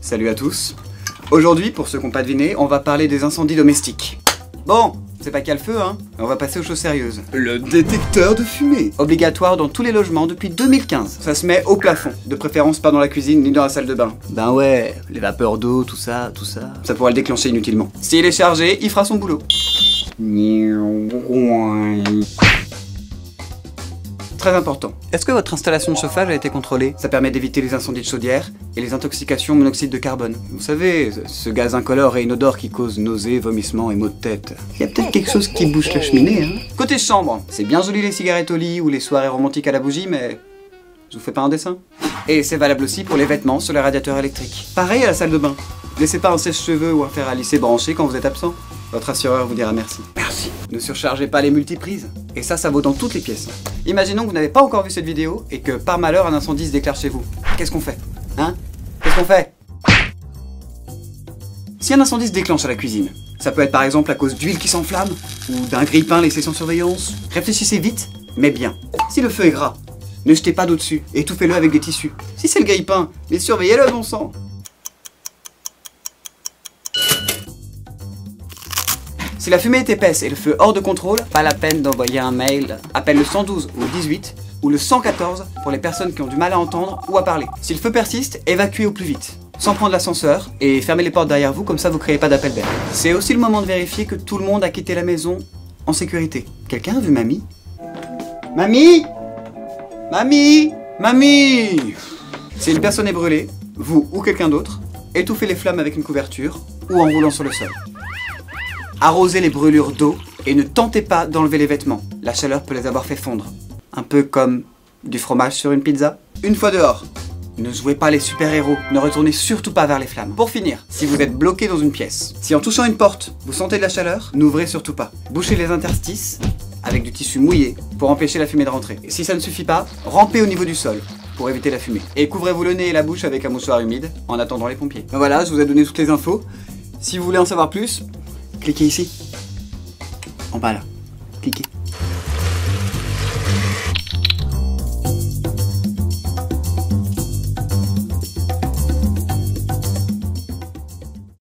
Salut à tous. Aujourd'hui, pour ceux qui n'ont pas deviné, on va parler des incendies domestiques. Bon, c'est pas qu'il y a le feu, hein. On va passer aux choses sérieuses. Le détecteur de fumée. Obligatoire dans tous les logements depuis 2015. Ça se met au plafond, de préférence pas dans la cuisine ni dans la salle de bain. Ben ouais, les vapeurs d'eau, tout ça. Ça pourra le déclencher inutilement. S'il est chargé, il fera son boulot. Très important. Est-ce que votre installation de chauffage a été contrôlée? Ça permet d'éviter les incendies de chaudière et les intoxications au monoxyde de carbone. Vous savez, ce gaz incolore et inodore qui cause nausées, vomissements et maux de tête. Il y a peut-être quelque chose qui bouche la cheminée, hein. Côté chambre, c'est bien joli les cigarettes au lit ou les soirées romantiques à la bougie, mais je vous fais pas un dessin. Et c'est valable aussi pour les vêtements sur les radiateurs électriques. Pareil à la salle de bain. Laissez pas un sèche-cheveux ou un fer à lisser branché quand vous êtes absent. Votre assureur vous dira merci. Merci. Ne surchargez pas les multiprises. Et ça vaut dans toutes les pièces. Imaginons que vous n'avez pas encore vu cette vidéo et que par malheur un incendie se déclare chez vous. Qu'est-ce qu'on fait? Hein? Qu'est-ce qu'on fait? Si un incendie se déclenche à la cuisine, ça peut être par exemple à cause d'huile qui s'enflamme ou d'un grille-pain laissé sans surveillance. Réfléchissez vite, mais bien. Si le feu est gras, ne jetez pas d'eau dessus, étouffez-le avec des tissus. Si c'est le grille-pain, mais surveillez-le, bon sang. Si la fumée est épaisse et le feu hors de contrôle, pas la peine d'envoyer un mail. Appelle le 112 ou le 18 ou le 114 pour les personnes qui ont du mal à entendre ou à parler. Si le feu persiste, évacuez au plus vite, sans prendre l'ascenseur et fermez les portes derrière vous, comme ça vous créez pas d'appel d'air. C'est aussi le moment de vérifier que tout le monde a quitté la maison en sécurité. Quelqu'un a vu Mamie? Mamie? Mamie? Mamie? Si une personne est brûlée, vous ou quelqu'un d'autre, étouffez les flammes avec une couverture ou en roulant sur le sol. Arrosez les brûlures d'eau et ne tentez pas d'enlever les vêtements. La chaleur peut les avoir fait fondre. Un peu comme du fromage sur une pizza. Une fois dehors, ne jouez pas les super-héros. Ne retournez surtout pas vers les flammes. Pour finir, si vous êtes bloqué dans une pièce, si en touchant une porte, vous sentez de la chaleur, n'ouvrez surtout pas. Bouchez les interstices avec du tissu mouillé pour empêcher la fumée de rentrer. Et si ça ne suffit pas, rampez au niveau du sol pour éviter la fumée. Et couvrez-vous le nez et la bouche avec un mouchoir humide en attendant les pompiers. Ben voilà, je vous ai donné toutes les infos. Si vous voulez en savoir plus, cliquez ici. En bas là. Cliquez.